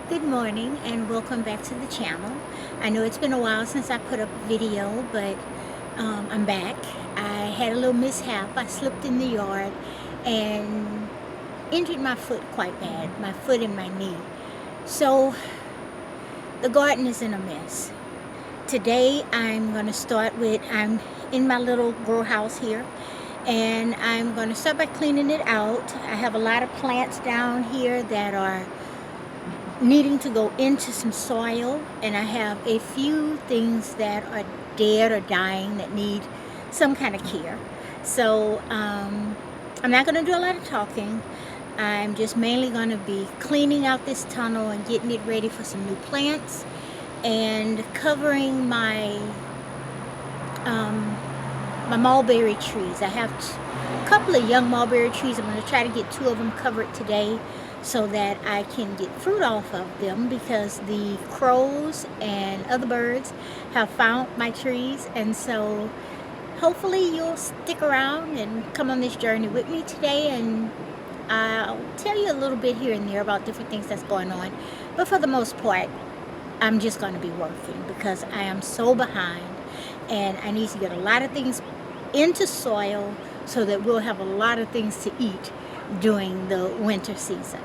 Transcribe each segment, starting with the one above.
Good morning and welcome back to the channel. I know it's been a while since I put up a video, but I'm back. I had a little mishap. I slipped in the yard and injured my foot quite bad, my foot and my knee. So the garden is in a mess. Today I'm going to start with, I'm in my little grow house here, and I'm going to start by cleaning it out. I have a lot of plants down here that are needing to go into some soil, and I have a few things that are dead or dying that need some kind of care. So I'm not going to do a lot of talking. I'm just mainly going to be cleaning out this tunnel and getting it ready for some new plants and covering my my mulberry trees. I have a couple of young mulberry trees. I'm going to try to get 2 of them covered today so that I can get fruit off of them, because the crows and other birds have found my trees. And so hopefully you'll stick around and come on this journey with me today, and I'll tell you a little bit here and there about different things that's going on. But for the most part, I'm just going to be working because I am so behind, and I need to get a lot of things into soil so that we'll have a lot of things to eat during the winter season.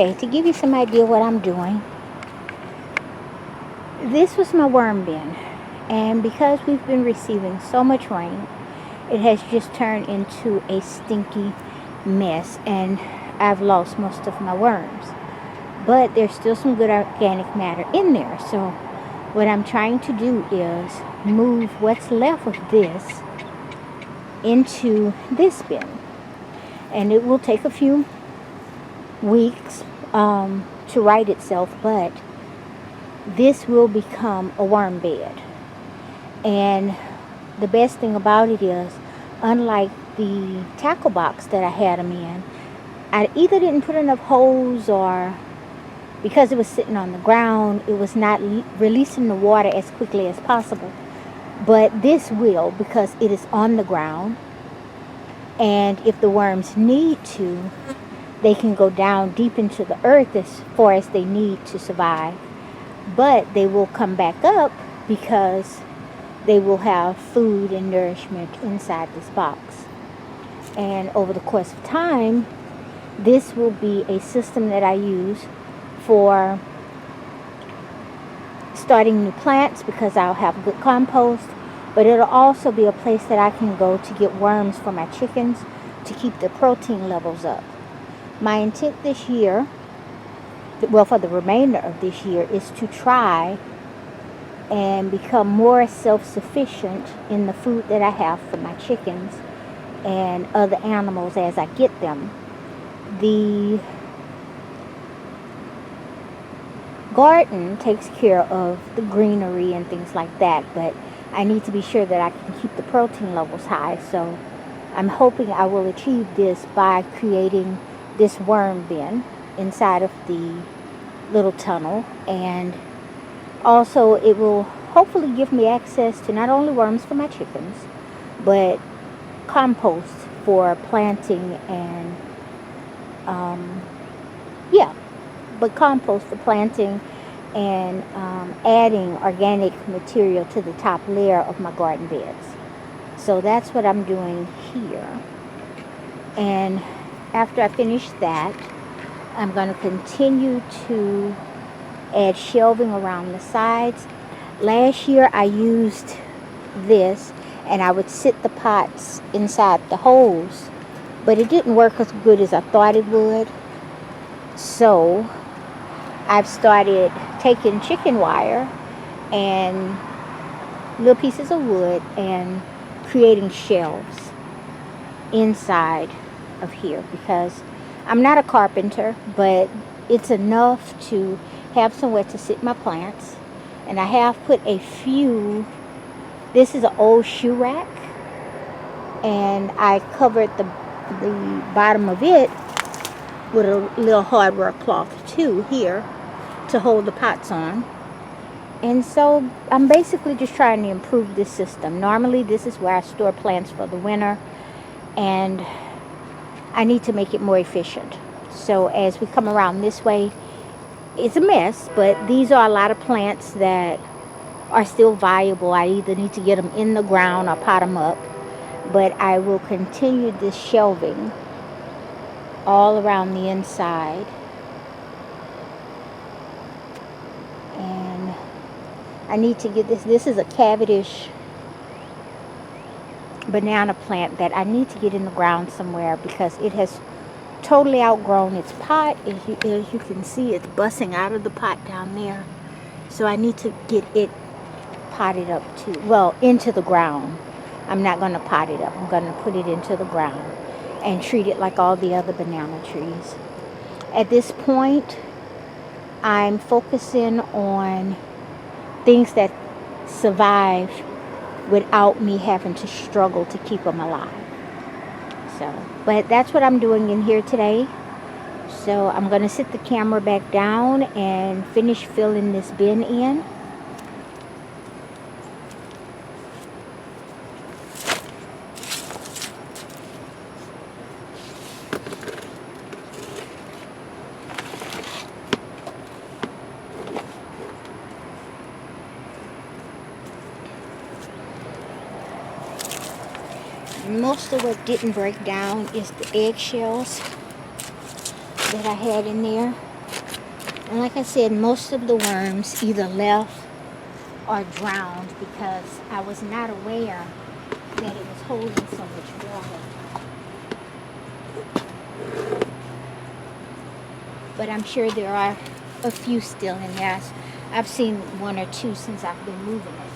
Okay, to give you some idea what I'm doing, this was my worm bin, and because we've been receiving so much rain, it has just turned into a stinky mess, and I've lost most of my worms. But there's still some good organic matter in there. So what I'm trying to do is move what's left of this into this bin. And it will take a few weeks to right itself, but this will become a worm bed. And the best thing about it is, unlike the tackle box that I had them in, I either didn't put enough holes, or because it was sitting on the ground, it was not releasing the water as quickly as possible. But this will, because it is on the ground, and if the worms need to, they can go down deep into the earth as far as they need to survive. But they will come back up because they will have food and nourishment inside this box. And over the course of time, this will be a system that I use for starting new plants, because I'll have good compost. But it'll also be a place that I can go to get worms for my chickens to keep the protein levels up. My intent this year, well, for the remainder of this year, is to try and become more self-sufficient in the food that I have for my chickens and other animals as I get them. The garden takes care of the greenery and things like that, but I need to be sure that I can keep the protein levels high. So I'm hoping I will achieve this by creating this worm bin inside of the little tunnel, and also it will hopefully give me access to not only worms for my chickens, but compost for planting and compost for planting and adding organic material to the top layer of my garden beds. So that's what I'm doing here. And after I finish that, I'm going to continue to add shelving around the sides. Last year I used this, and I would sit the pots inside the holes, but it didn't work as good as I thought it would. So I've started taking chicken wire and little pieces of wood and creating shelves inside of here, because I'm not a carpenter, but it's enough to have somewhere to sit my plants. And I have put a few, this is an old shoe rack, and I covered the bottom of it with a little hardware cloth too here to hold the pots on. And so I'm basically just trying to improve this system. Normally this is where I store plants for the winter, and I need to make it more efficient. So as we come around this way, it's a mess, but these are a lot of plants that are still viable. I either need to get them in the ground or pot them up, but I will continue this shelving all around the inside. And I need to get this is a Cavendish banana plant that I need to get in the ground somewhere, because it has totally outgrown its pot. As you can see, it's busting out of the pot down there. So I need to get it potted up too. Well, into the ground. I'm not going to pot it up. I'm going to put it into the ground and treat it like all the other banana trees. At this point, I'm focusing on things that survive without me having to struggle to keep them alive. So, but that's what I'm doing in here today. So I'm going to sit the camera back down and finish filling this bin in. Most of what didn't break down is the eggshells that I had in there. And like I said, most of the worms either left or drowned because I was not aware that it was holding so much water. But I'm sure there are a few still in there. I've seen one or two since I've been moving it.